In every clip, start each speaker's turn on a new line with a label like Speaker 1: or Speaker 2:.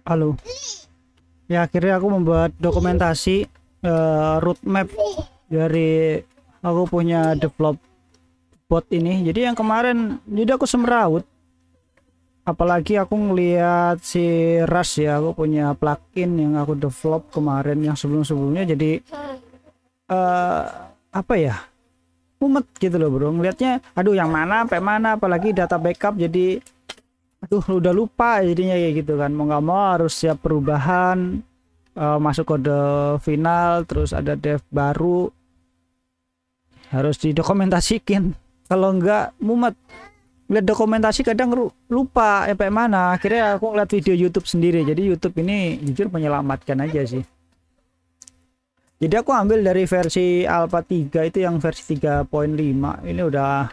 Speaker 1: Halo. Ya akhirnya aku membuat dokumentasi roadmap dari aku punya develop bot ini. Jadi yang kemarin jadi aku semeraut. Apalagi aku ngelihat si Rush ya, aku punya plugin yang aku develop kemarin yang sebelum-sebelumnya jadi eh apa ya? Mumet gitu loh, Bro. Ngelihatnya aduh yang mana sampai mana, apalagi data backup jadi aduh udah lupa jadinya kayak gitu kan. Mau nggak mau harus siap perubahan, masuk kode final, terus ada dev baru harus didokumentasikan. Kalau enggak mumet lihat dokumentasi kadang lupa sampai mana. Akhirnya aku ngeliat video YouTube sendiri, jadi YouTube ini jujur menyelamatkan aja sih. Jadi aku ambil dari versi Alpha 3 itu yang versi 3.5 ini udah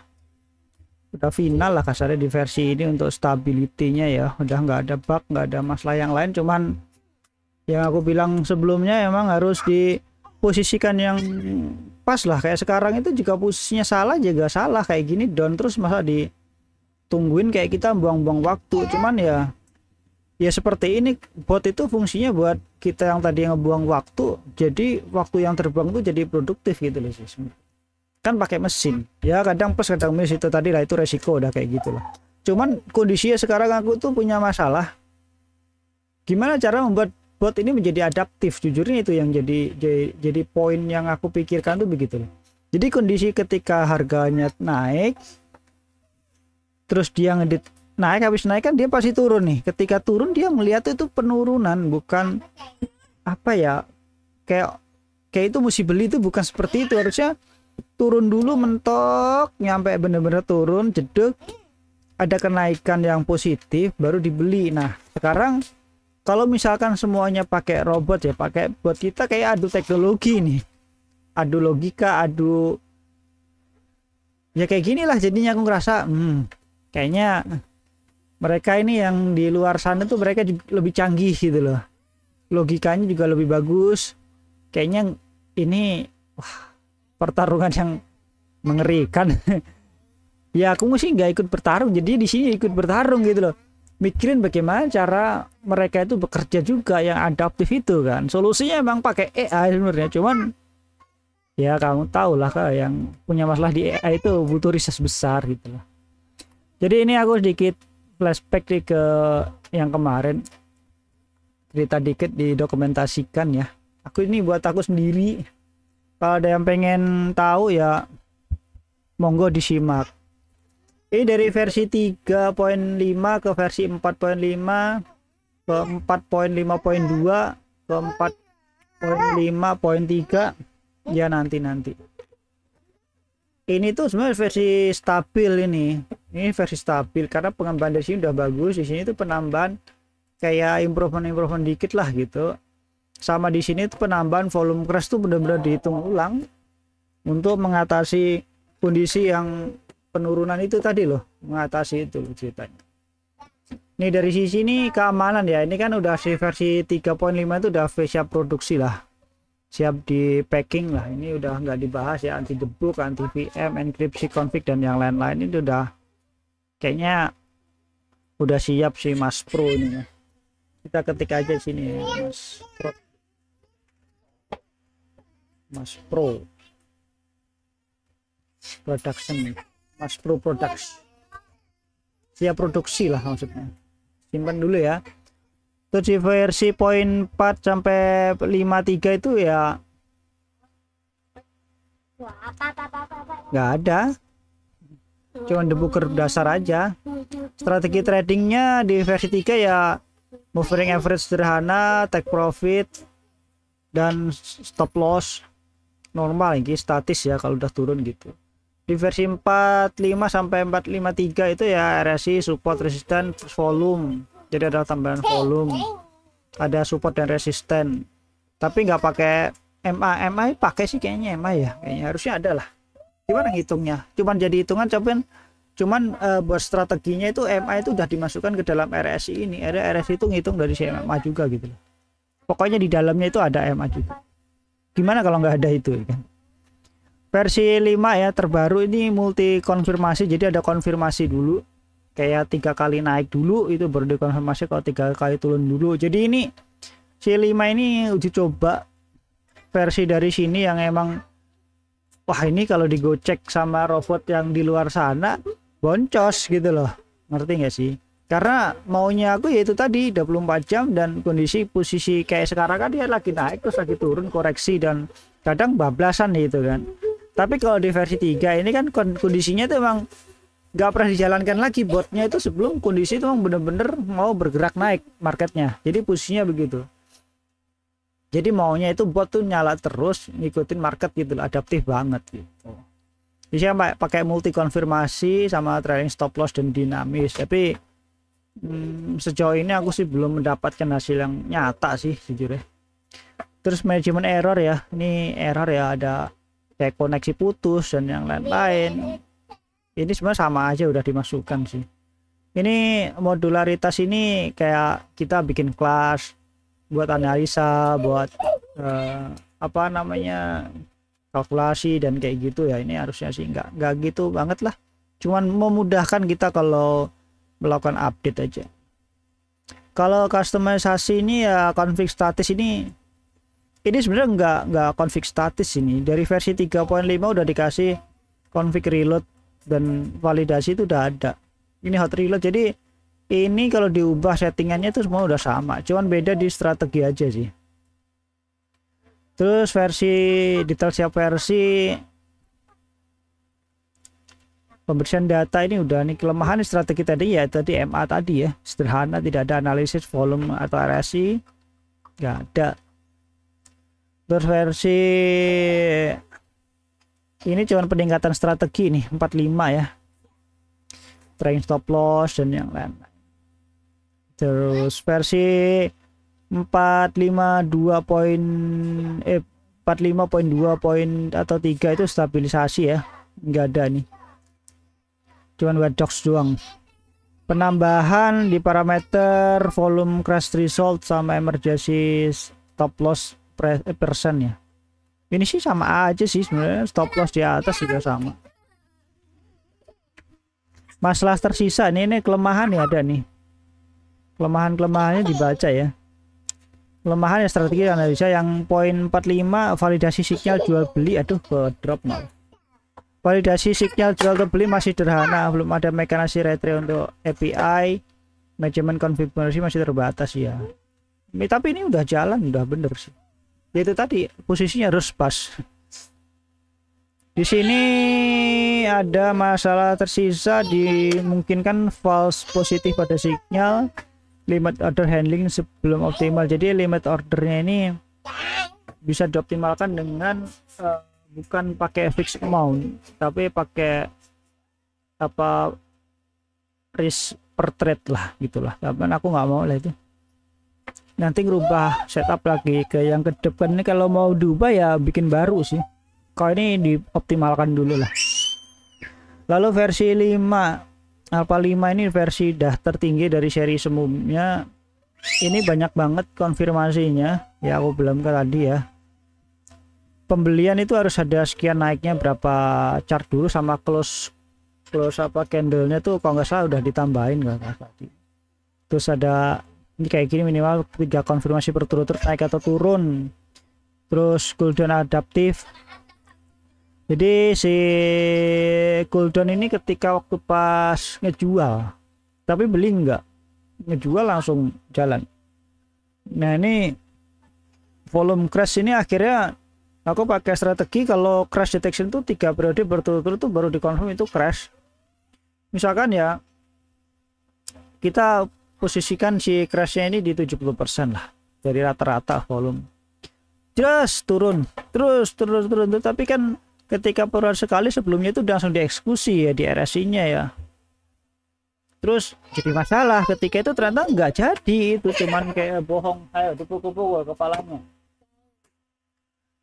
Speaker 1: final lah kasarnya di versi ini untuk stability-nya ya. Udah nggak ada bug, nggak ada masalah yang lain, cuman yang aku bilang sebelumnya emang harus diposisikan yang pas lah. Kayak sekarang itu jika posisinya salah juga salah kayak gini down terus, masa ditungguin kayak kita buang-buang waktu. Cuman ya seperti ini, bot itu fungsinya buat kita yang tadi ngebuang waktu, jadi waktu yang terbuang itu jadi produktif gitu loh sih. Kan pakai mesin ya, kadang plus kadang minus, itu tadi lah, itu resiko udah kayak gitu lah. Cuman kondisinya sekarang aku tuh punya masalah gimana cara membuat bot ini menjadi adaptif. Jujurnya itu yang jadi poin yang aku pikirkan tuh begitu loh. Jadi kondisi ketika harganya naik terus dia ngedit naik, habis naik kan dia pasti turun nih. Ketika turun dia melihat itu penurunan, bukan apa ya, kayak itu mesti beli, itu bukan seperti itu. Harusnya turun dulu mentok nyampe bener-bener turun jeduk, ada kenaikan yang positif baru dibeli. Nah sekarang kalau misalkan semuanya pakai robot ya, pakai bot, kita kayak adu teknologi nih, adu logika, adu ya kayak gini lah jadinya. Aku ngerasa kayaknya mereka ini yang di luar sana tuh mereka lebih canggih gitu loh, logikanya juga lebih bagus. Kayaknya ini pertarungan yang mengerikan. Ya aku sih nggak ikut bertarung, jadi di sini ikut bertarung gitu loh, mikirin bagaimana cara mereka itu bekerja juga yang adaptif itu kan. Solusinya emang pakai AI sebenarnya, cuman ya kamu tahu lah kan yang punya masalah di AI itu butuh riset besar gitu loh. Jadi ini aku sedikit flashback nih ke yang kemarin, cerita dikit didokumentasikan ya. Aku ini buat aku sendiri, kalau ada yang pengen tahu ya monggo disimak. Ini dari versi 3.5 ke versi 4.5 ke 4.5.2 ke 4.5.3 ya, nanti ini tuh sebenarnya versi stabil. Ini versi stabil karena pengembangan dari sini udah bagus. Di sini tuh penambahan kayak improvement dikit lah gitu. Sama di sini tuh penambahan volume crash tuh benar-benar dihitung ulang untuk mengatasi kondisi yang penurunan itu tadi loh, mengatasi itu ceritanya. Ini dari sisi ini keamanan ya, ini kan udah si versi 3.5 itu udah siap produksi lah, siap di packing lah. Ini udah nggak dibahas ya, anti debug, anti VM, enkripsi config dan yang lain-lain itu udah kayaknya udah siap si Mas Pro ini ya. Kita ketik aja sini ya, Mas Pro production, Mas Pro Products, siap produksi lah maksudnya. Simpan dulu ya. Terus di versi 0.4 sampai 53 itu ya nggak ada, cuman debugger dasar aja. Strategi tradingnya di versi 3 ya moving average sederhana, take profit dan stop loss normal. Ini statis ya kalau udah turun gitu. Di versi 45 sampai 453 itu ya RSI, support, resisten, volume. Jadi ada tambahan volume, ada support dan resisten. Tapi nggak pakai MA pakai sih kayaknya MA ya, kayaknya harusnya ada lah. Gimana ngitungnya? Cuman jadi hitungan, cuman buat strateginya itu MA itu udah dimasukkan ke dalam RSI ini. RSI itu ngitung dari si MA juga gitu. Pokoknya di dalamnya itu ada MA juga. Gimana kalau nggak ada itu kan? Versi 5 ya terbaru ini multi konfirmasi, jadi ada konfirmasi dulu kayak 3 kali naik dulu itu baru dikonfirmasi kalau 3 kali turun dulu. Jadi ini si 5 ini uji coba versi dari sini yang emang wah ini kalau digocek sama robot yang di luar sana boncos gitu loh, ngerti nggak sih? Karena maunya aku yaitu tadi 24 jam dan kondisi posisi kayak sekarang kan dia lagi naik terus lagi turun koreksi dan kadang bablasan gitu kan. Tapi kalau di versi 3 ini kan kondisinya tuh emang nggak pernah dijalankan lagi botnya itu sebelum kondisi itu emang bener-bener mau bergerak naik marketnya. Jadi posisinya begitu. Jadi maunya itu bot tuh nyala terus ngikutin market gitu loh, adaptif banget gitu. Bisa pakai multi konfirmasi sama trailing stop loss dan dinamis. Tapi sejauh ini aku sih belum mendapatkan hasil yang nyata sih jujur ya. Terus manajemen error ya, ini error ya, ada kayak koneksi putus dan yang lain-lain. Ini sebenarnya sama aja udah dimasukkan sih. Ini modularitas ini kayak kita bikin kelas buat analisa, buat apa namanya kalkulasi dan kayak gitu ya. Ini harusnya sih nggak gitu banget lah, cuman memudahkan kita kalau melakukan update aja. Kalau customisasi ini ya config status ini sebenarnya nggak config status ini. Dari versi 3.5 udah dikasih config reload dan validasi itu udah ada. Ini hot reload, jadi ini kalau diubah settingannya itu semua udah sama, cuman beda di strategi aja sih. Terus versi detail siap versi pembersihan data ini udah nih. Kelemahan strategi tadi ya tadi MA tadi ya, sederhana, tidak ada analisis volume atau RSI, nggak ada. Terus versi ini cuman peningkatan strategi nih 45 ya, trailing stop loss dan yang lain. Terus versi 452 poin atau 3 itu stabilisasi ya, nggak ada nih, cuman wet dogs doang. Penambahan di parameter volume crash result sama emergency stop loss persen ya. Ini sih sama aja sih sebenarnya, stop loss di atas juga sama. Masalah tersisa ini kelemahan ya, ada nih kelemahannya dibaca ya. Kelemahan ya strategi analisa yang poin 45 validasi sinyal jual beli, aduh ke drop mal. Validasi sinyal jual beli masih sederhana, belum ada mekanisme retry untuk API, manajemen konfigurasi masih terbatas ya. Tapi ini udah jalan, udah bener sih. Itu tadi posisinya harus pas. Di sini ada masalah tersisa, dimungkinkan false positif pada sinyal, limit order handling sebelum optimal. Jadi limit ordernya ini bisa dioptimalkan dengan bukan pakai fixed amount tapi pakai apa risk per trade lah gitulah. Tapi aku nggak mau lah itu, nanti ngerubah setup lagi ke yang ke depan. Ini kalau mau diubah ya bikin baru sih, kalau ini dioptimalkan dulu lah. Lalu versi 5 Alpha 5 ini versi dah tertinggi dari seri sebelumnya. Ini banyak banget konfirmasinya ya, aku belum ke tadi ya. Pembelian itu harus ada sekian naiknya berapa chart dulu, sama close apa candlenya tuh kalau nggak salah udah ditambahin nggak tadi. Terus ada ini kayak gini, minimal 3 konfirmasi berturut-turut naik atau turun. Terus cooldown adaptif. Jadi si cooldown ini ketika waktu pas ngejual, tapi beli enggak, ngejual langsung jalan. Nah ini volume crash ini akhirnya aku pakai strategi kalau crash detection tuh 3 periode berturut-turut tuh baru dikonfirm itu crash. Misalkan ya kita posisikan si crashnya ini di 70% lah dari rata-rata volume, terus turun terus, tapi kan ketika perubahan sekali sebelumnya itu langsung dieksekusi ya di RSI-nya ya. Terus jadi masalah ketika itu ternyata nggak jadi, itu cuman kayak bohong, ayo dipukul-pukul kepalanya.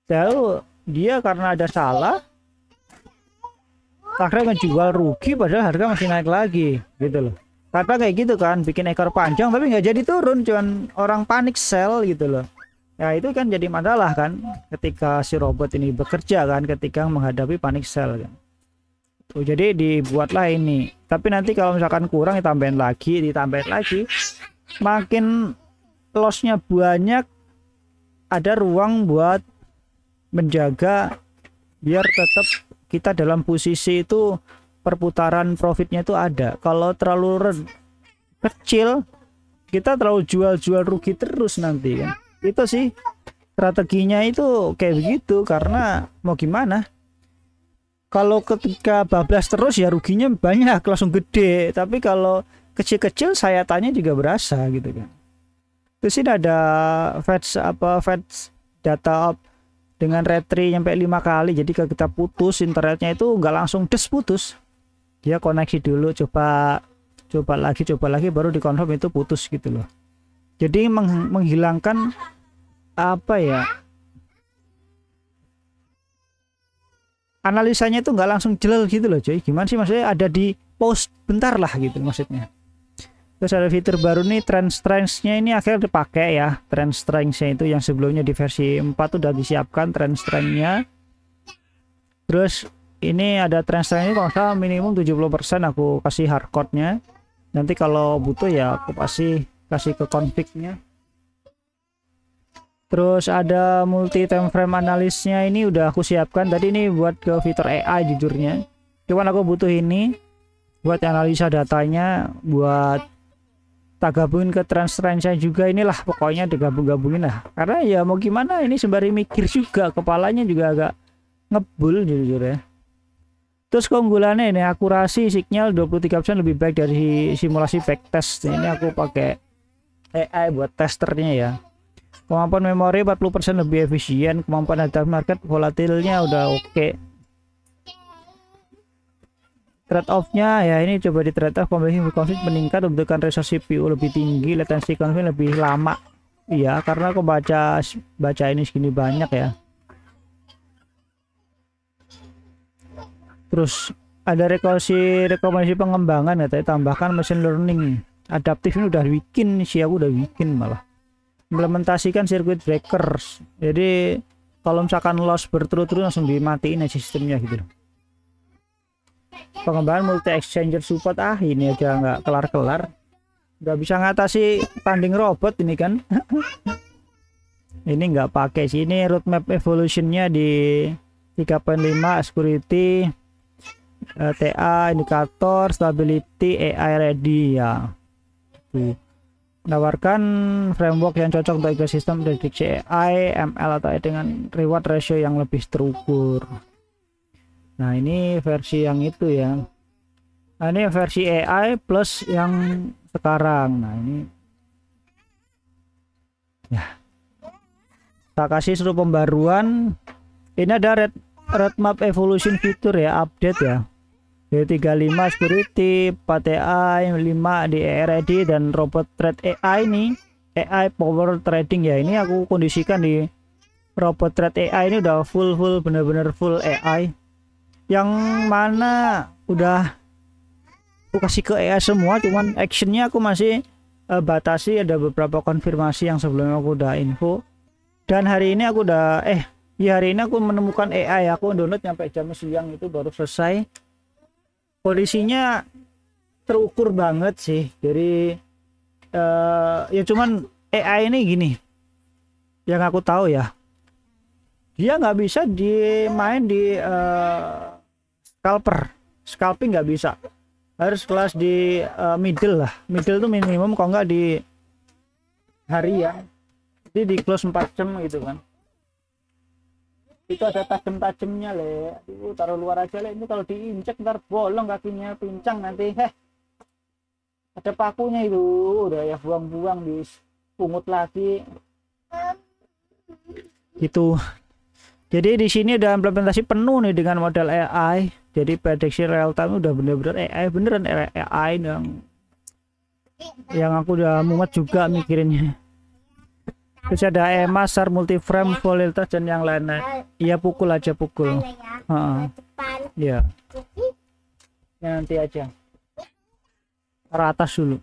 Speaker 1: Lalu dia karena ada salah akhirnya ngejual rugi padahal harga masih naik lagi gitu loh. Karena kayak gitu kan bikin ekor panjang tapi nggak jadi turun, cuman orang panik sell gitu loh. Ya itu kan jadi masalah kan ketika si robot ini bekerja kan, ketika menghadapi panic sell kan. tuh, jadi dibuatlah ini. Tapi nanti kalau misalkan kurang ditambahin lagi, makin lossnya banyak, ada ruang buat menjaga biar tetap kita dalam posisi itu perputaran profitnya itu ada. Kalau terlalu kecil, kita terlalu jual-jual rugi terus nanti kan. Itu sih strateginya itu kayak begitu, karena mau gimana, kalau ketika bablas terus ya ruginya banyak langsung gede, tapi kalau kecil-kecil sayatannya juga berasa gitu kan. Terus ini ada fetch data dengan retry sampai 5 kali, jadi kalau kita putus internetnya itu nggak langsung putus, dia koneksi dulu, coba lagi baru dikonfirm itu putus gitu loh. Jadi menghilangkan apa ya, analisanya itu nggak langsung jelel gitu loh cuy. Gimana sih maksudnya, ada di pause bentar lah gitu maksudnya. Terus ada fitur baru nih, trend strength-nya ini akhirnya dipakai ya. Trend strength-nya itu yang sebelumnya di versi 4 udah disiapkan trend strength-nya. Terus ini ada trend strength-nya kalau salah minimum 70%, aku kasih hardcode-nya. Nanti kalau butuh ya aku kasih ke config-nya. Terus ada multi time frame analysnya, ini udah aku siapkan tadi, ini buat ke fitur AI jujurnya. Cuman aku butuh ini buat analisa datanya, buat tak gabungin ke trend saya juga, inilah pokoknya digabung-gabungin lah. Karena ya mau gimana, ini sembari mikir juga, kepalanya juga agak ngebul jujur ya. Terus keunggulannya ini akurasi signal 23% lebih baik dari simulasi backtest. Ini aku pakai AI buat testernya ya. Kemampuan memori 40% lebih efisien, kemampuan data market volatilnya udah oke. Trade off-nya ya ini coba di trade off, combination config meningkat, membutuhkan resource CPU lebih tinggi, latency config lebih lama. Iya, karena aku baca ini segini banyak ya. Terus ada rekomendasi pengembangan ya, tambahkan machine learning adaptif, ini udah bikin sih, aku udah bikin malah. Implementasikan circuit breakers, jadi kalau misalkan loss berturut-turut langsung dimatiin aja sistemnya gitu. Pengembangan multi exchanger support, ini aja nggak kelar-kelar, nggak bisa ngatasi tanding robot ini kan. Ini nggak pakai sih, ini roadmap evolutionnya di 3.5 security, TA, indikator, stability, AI ready ya. Tuh. Menawarkan framework yang cocok untuk ekosistem prediksi AI, ML atau dengan reward ratio yang lebih terukur. Nah ini versi yang itu ya. Nah ini versi AI plus yang sekarang. Nah ini ya, tak kasih seluruh pembaruan. Ini ada roadmap evolution fitur ya, update ya. D35 security, 4TA, 5 di ready, dan robot trade AI nih, AI power trading ya. Ini aku kondisikan di robot trade AI, ini udah full bener-bener full AI, yang mana udah aku kasih ke AI semua, cuman actionnya aku masih batasi, ada beberapa konfirmasi yang sebelumnya aku udah info. Dan hari ini aku udah hari ini aku menemukan AI, aku download sampai jam siang itu baru selesai. Kondisinya terukur banget sih. Jadi ya cuman AI ini gini, yang aku tahu ya, dia nggak bisa dimain di scalping nggak bisa, harus kelas di middle lah. Middle tuh minimum, kalau nggak di harian, jadi di close 4 jam gitu kan. Itu ada tajam-tajamnya le, taruh luar aja le, ini kalau diinjek ntar bolong kakinya, pincang nanti. Ada pakunya itu, udah ya buang-buang, dipungut lagi gitu. Jadi di sini ada implementasi penuh nih dengan model AI, jadi prediksi real time udah bener-bener AI, beneran AI yang aku udah mumet juga mikirinnya. Terus ada EMA, SAR, multiframe, volatilitas dan yang lainnya. Iya, pukul aja, pukul. Iya. Ya, nanti aja. Taruh atas dulu.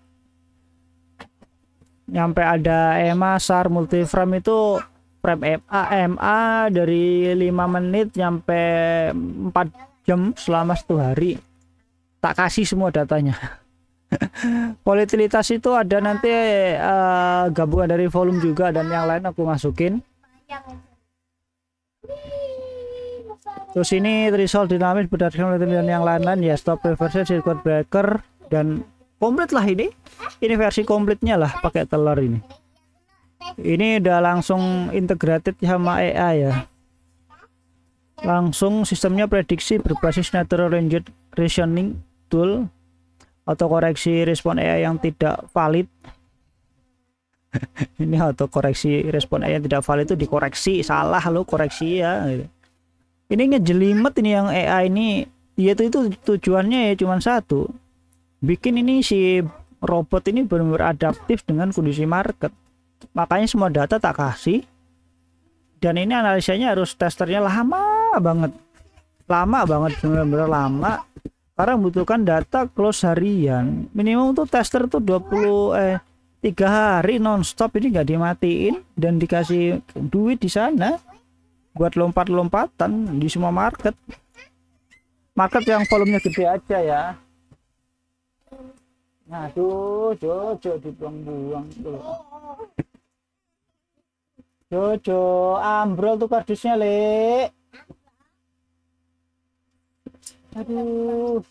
Speaker 1: Nyampe ada EMA, SAR, multiframe itu frame MA dari 5 menit nyampe 4 jam selama 1 hari, tak kasih semua datanya. Volatilitas itu ada nanti gabungan dari volume juga dan yang lain aku masukin. Terus ini threshold dinamis berdasarkan dan yang lain-lain ya, stop reverse, circuit breaker, dan komplit lah ini. Ini versi komplitnya lah pakai telur ini. Ini udah langsung integrated sama AI ya. Langsung sistemnya prediksi berbasis natural language reasoning tool atau koreksi respon AI yang tidak valid. Ini atau koreksi respon AI yang tidak valid itu dikoreksi, salah lo koreksi ya. Ini ngejelimet ini yang AI ini, yaitu itu tujuannya ya cuma satu, bikin ini si robot ini benar-benar adaptif dengan kondisi market. Makanya semua data tak kasih, dan ini analisanya harus testernya lama banget, benar-benar lama, karena membutuhkan data close harian. Minimum tuh tester tuh 3 hari nonstop, ini nggak dimatiin dan dikasih duit di sana buat lompat-lompatan di semua market yang volumenya gede aja ya. Nah tuh Jojo dibuang-buang tuh. Jojo ambrol tuh kardusnya, Le. Aduh.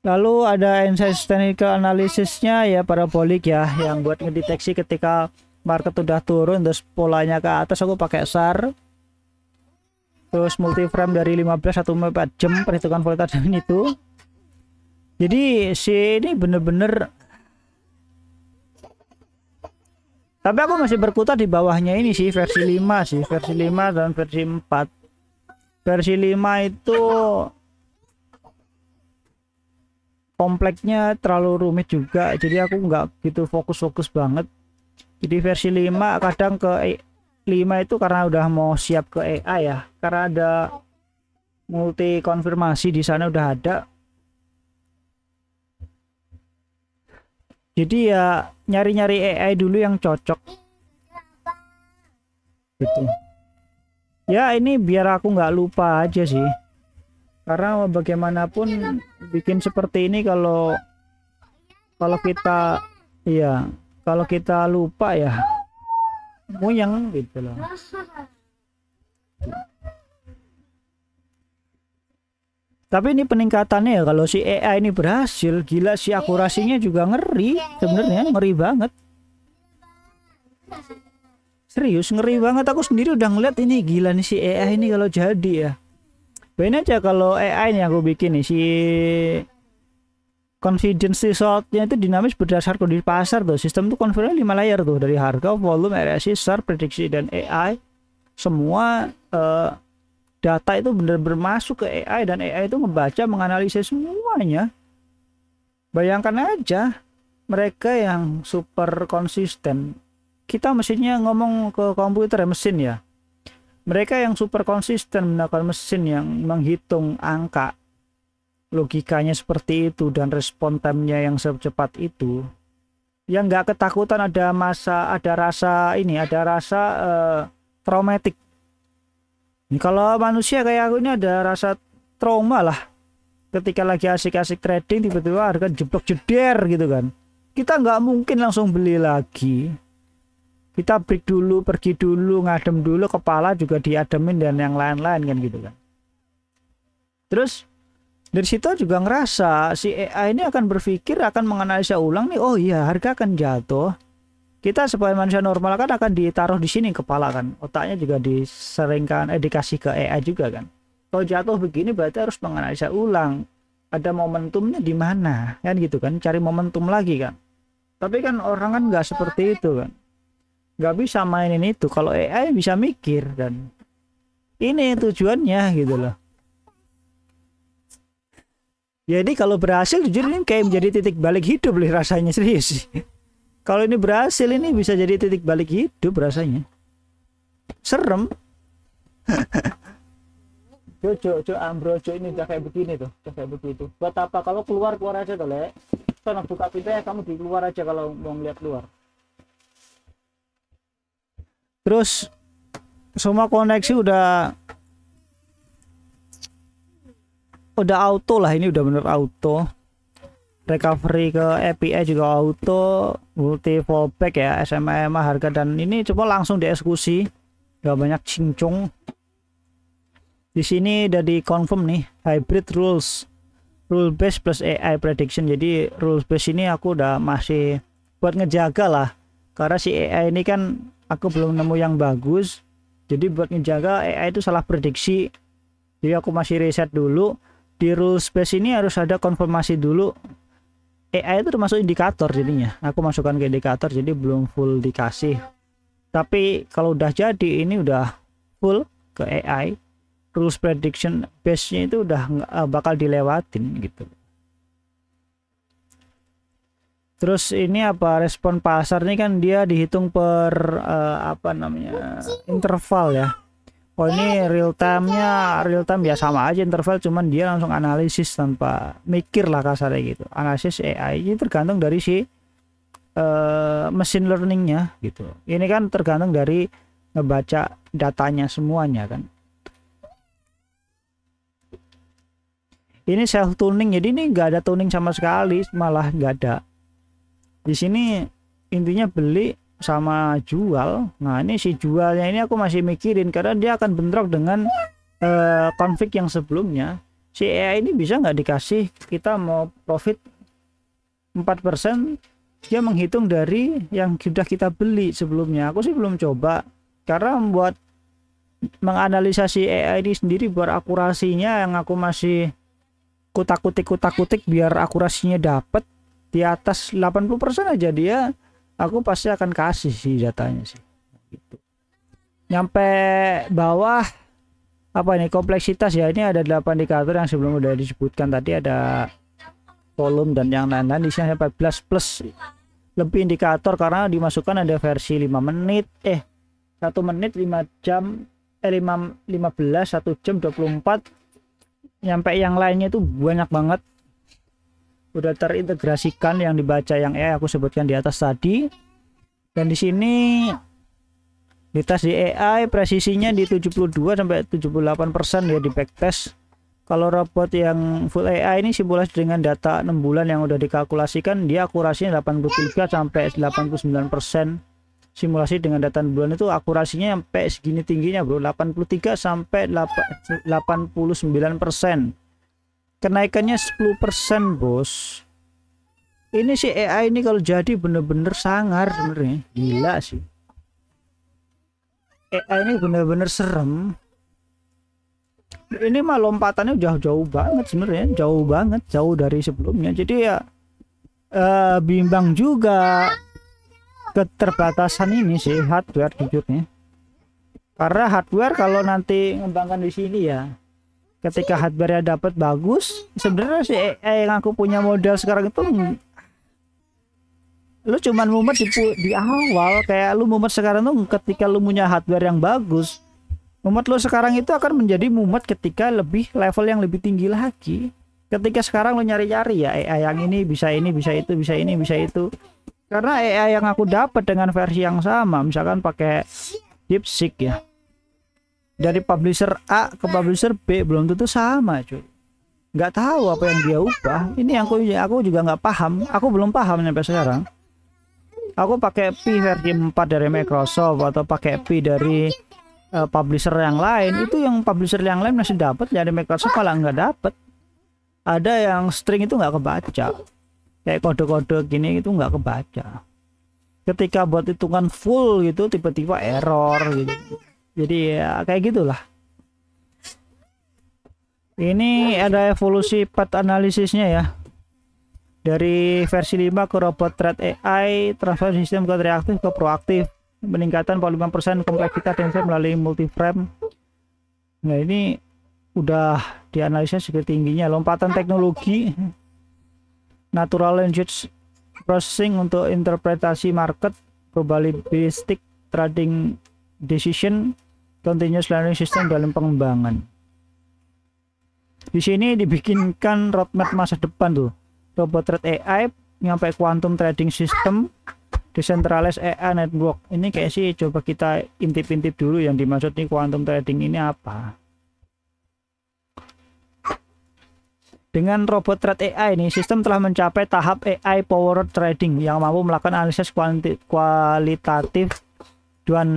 Speaker 1: Lalu ada insight technical analysisnya ya, parabolik ya, yang buat ngedeteksi ketika market udah turun terus polanya ke atas. Aku pakai SAR, terus multiframe dari 15 1/4 jam perhitungan voltage itu. Jadi si ini bener-bener, tapi aku masih berkutat di bawahnya ini sih, versi 5 sih, versi 5 dan versi 4. Versi 5 itu kompleksnya terlalu rumit juga, jadi aku nggak gitu fokus banget. Jadi versi 5 kadang ke 5 itu karena udah mau siap ke AI ya, karena ada multi konfirmasi di sana udah ada. Jadi ya nyari-nyari AI dulu yang cocok gitu. Ya ini biar aku nggak lupa aja sih, karena bagaimanapun bikin seperti ini kalau kita ya kalau kita lupa ya muyeng gitu loh. Tapi ini peningkatannya ya, kalau si AI ini berhasil, gila sih, akurasinya juga ngeri sebenarnya, ngeri banget. Serius ngeri banget, aku sendiri udah ngeliat ini, gila nih si AI ini kalau jadi ya. Bayangin aja kalau AI ini aku bikin nih, si confidence result-nya itu dinamis berdasarkan kondisi pasar tuh. Sistem tuh konfigurasi 5 layer tuh, dari harga, volume, RSI, SAR, prediksi, dan AI. Semua data itu benar-benar masuk ke AI, dan AI itu membaca, menganalisis semuanya. Bayangkan aja mereka yang super konsisten. Kita mesinnya ngomong ke komputer ya, mesin ya. Mereka yang super konsisten menggunakan mesin yang menghitung angka, logikanya seperti itu, dan respon time-nya yang secepat itu, yang nggak ketakutan ada rasa traumatik. Kalau manusia kayak aku ini ada rasa trauma lah, ketika lagi asik-asik trading tiba-tiba harga jeblok jeder gitu kan, kita nggak mungkin langsung beli lagi. Kita break dulu, pergi dulu, ngadem dulu, kepala juga diademin dan yang lain-lain kan gitu kan. Terus dari situ juga ngerasa si AI ini akan berpikir, akan menganalisa ulang nih, oh iya harga akan jatuh. Kita sebagai manusia normal kan akan ditaruh di sini kepala kan, otaknya juga diseringkan dikasih ke AI juga kan. Kalau jatuh begini berarti harus menganalisa ulang, ada momentumnya di mana kan gitu kan, cari momentum lagi kan. Tapi kan orang kan nggak seperti itu kan, nggak bisa mainin itu. Kalau AI bisa mikir, dan ini tujuannya gitu loh. Jadi kalau berhasil jujur ini kayak menjadi titik balik hidup loh rasanya, serius sih. Kalau ini berhasil, ini bisa jadi titik balik hidup rasanya. Serem. Jojo ambrojo ini udah kayak begini tuh, udah kayak begitu. Buat apa? Kalau keluar aja tuh, Le. Kalau buka pintunya kamu di luar aja kalau mau ngeliat luar. Terus semua koneksi udah udah auto lah, ini udah bener auto. Recovery ke API juga auto, multi fallback ya, SMA harga, dan ini coba langsung dieksekusi, gak banyak cincung. Di sini udah di confirm nih, hybrid rule base plus AI prediction. Jadi rules base ini aku udah masih buat ngejaga lah, karena si AI ini kan aku belum nemu yang bagus, jadi buat ngejaga AI itu salah prediksi, jadi aku masih riset dulu. Di rules base ini harus ada konfirmasi dulu. AI itu termasuk indikator, jadinya aku masukkan ke indikator, jadi belum full dikasih. Tapi kalau udah jadi, ini udah full ke AI, rules prediction base nya itu udah bakal dilewatin gitu. Terus ini apa, respon pasar ini kan dia dihitung per apa namanya, interval ya. Oh ini real time ya sama aja interval, cuman dia langsung analisis tanpa mikir lah kasarnya gitu. Analisis AI ini tergantung dari si machine learningnya gitu. Ini kan tergantung dari ngebaca datanya semuanya kan. Ini self tuning, jadi ini nggak ada tuning sama sekali, malah nggak ada. Di sini intinya beli sama jual. Nah ini si jualnya ini aku masih mikirin, karena dia akan bentrok dengan konflik yang sebelumnya. Si AI ini bisa nggak dikasih kita mau profit 4%, dia menghitung dari yang sudah kita beli sebelumnya. Aku sih belum coba, karena membuat menganalisa si AI ini sendiri buat akurasinya yang aku masih kutak-kutik biar akurasinya dapat di atas 80% aja, dia aku pasti akan kasih sih datanya sih gitu. Nyampe bawah apa ini kompleksitas ya, ini ada 8 indikator yang sebelum udah disebutkan tadi, ada volume dan yang lain-lain. Di sini 14 plus lebih indikator karena dimasukkan ada versi 5 menit 1 menit 5 jam 15 1 jam 24, nyampe yang lainnya itu banyak banget udah terintegrasikan yang dibaca yang aku sebutkan di atas tadi. Dan di sini di tes di AI presisinya di 72 sampai 78% ya di backtest. Kalau robot yang full AI ini simulasi dengan data 6 bulan yang udah dikalkulasikan, dia akurasinya 83 sampai 89%. Simulasi dengan data 6 bulan itu akurasinya sampai segini tingginya bro, 83 sampai 89%. Kenaikannya 10% bos. Ini si AI ini kalau jadi bener-bener sangar sebenarnya, gila sih. AI ini bener-bener serem. Ini mah lompatannya jauh-jauh banget sebenarnya, jauh dari sebelumnya. Jadi ya bimbang juga keterbatasan ini sih hardware jujurnya. Karena hardware kalau nanti ngembangkan di sini ya, ketika hardware-nya dapat bagus, sebenarnya si AI yang aku punya modal sekarang itu lu cuman mumet di awal. Kayak lu mumet sekarang tuh ketika lu punya hardware yang bagus. Mumet lu sekarang itu akan menjadi mumet ketika lebih level yang lebih tinggi lagi. Ketika sekarang lu nyari-nyari ya AI yang ini bisa itu, bisa ini, bisa itu. Karena AI yang aku dapat dengan versi yang sama, misalkan pakai DeepSeek ya, dari publisher A ke publisher B belum tentu sama cuy. Nggak tahu apa yang dia ubah. Ini yang aku juga nggak paham. Aku belum paham sampai sekarang. Aku pakai Pi versi 4 dari Microsoft atau pakai Pi dari publisher yang lain, itu yang publisher yang lain masih dapat, dari Microsoft malah nggak dapat. Ada yang string itu nggak kebaca, kayak kode-kode gini itu nggak kebaca. Ketika buat hitungan full gitu tiba-tiba error gitu. Jadi ya kayak gitulah. Ini ada evolusi path analisisnya ya, dari versi 5 ke robot thread AI, transfer sistem ke reaktif ke proaktif, peningkatan 45% kompleksitas tensor melalui multiframe. Nah ini udah dianalisa setingginya. Lompatan teknologi, natural language processing untuk interpretasi market, probabilistic trading decision, continuous learning system dalam pengembangan. Di sini dibikinkan roadmap masa depan tuh, robot thread AI nyampe quantum trading system, decentralized AI network. Ini kayak sih coba kita intip-intip dulu yang dimaksud nih quantum trading ini apa. Dengan robot trade AI ini, sistem telah mencapai tahap AI powered trading yang mampu melakukan analisis kualitatif dan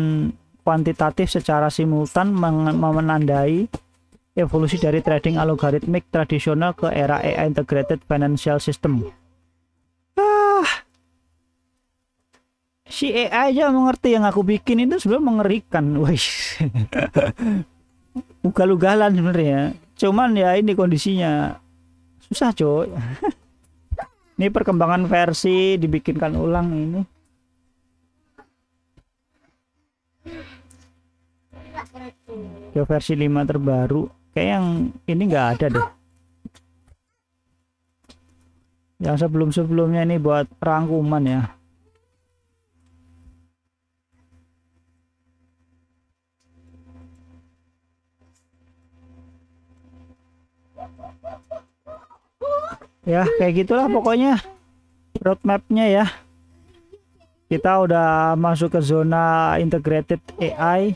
Speaker 1: kuantitatif secara simultan, menandai evolusi dari trading algoritmik tradisional ke era AI integrated financial system. Si AI aja mengerti yang aku bikin itu sebenarnya mengerikan, wih. Ugal-ugalan sebenarnya. Cuman ya ini kondisinya susah, coy. Ini perkembangan versi dibikinkan ulang ini. Ya versi 5 terbaru. Kayak yang ini nggak ada deh. Yang sebelum-sebelumnya ini buat rangkuman ya. Ya kayak gitulah pokoknya roadmapnya ya. Kita udah masuk ke zona integrated AI.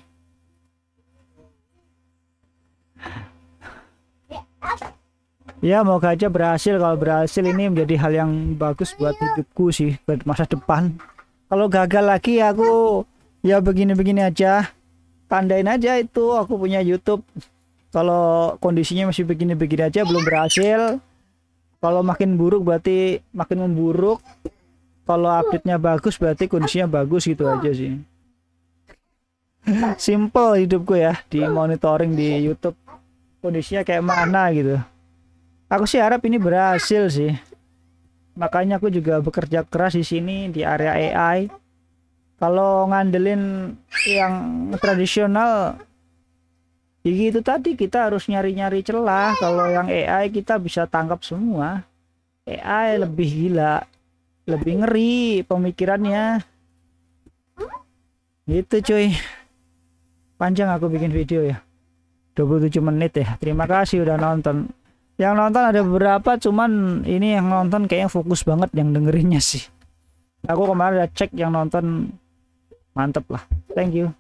Speaker 1: Ya moga aja berhasil. Kalau berhasil ini menjadi hal yang bagus buat hidupku sih, buat masa depan. Kalau gagal lagi aku ya begini-begini aja, tandain aja itu aku punya YouTube. Kalau kondisinya masih begini-begini aja belum berhasil, kalau makin buruk berarti makin memburuk, kalau update-nya bagus berarti kondisinya bagus, gitu aja sih. Simple hidupku ya, di monitoring di YouTube kondisinya kayak mana gitu. Aku sih harap ini berhasil sih. Makanya aku juga bekerja keras di sini di area AI. Kalau ngandelin yang tradisional, ya gitu tadi, kita harus nyari-nyari celah. Kalau yang AI kita bisa tangkap semua. AI lebih gila, lebih ngeri pemikirannya. Gitu cuy. Panjang aku bikin video ya. 27 menit ya. Terima kasih udah nonton. Yang nonton ada beberapa, cuman ini yang nonton kayaknya fokus banget yang dengerinnya sih. Aku kemarin udah cek yang nonton, mantep lah. Thank you.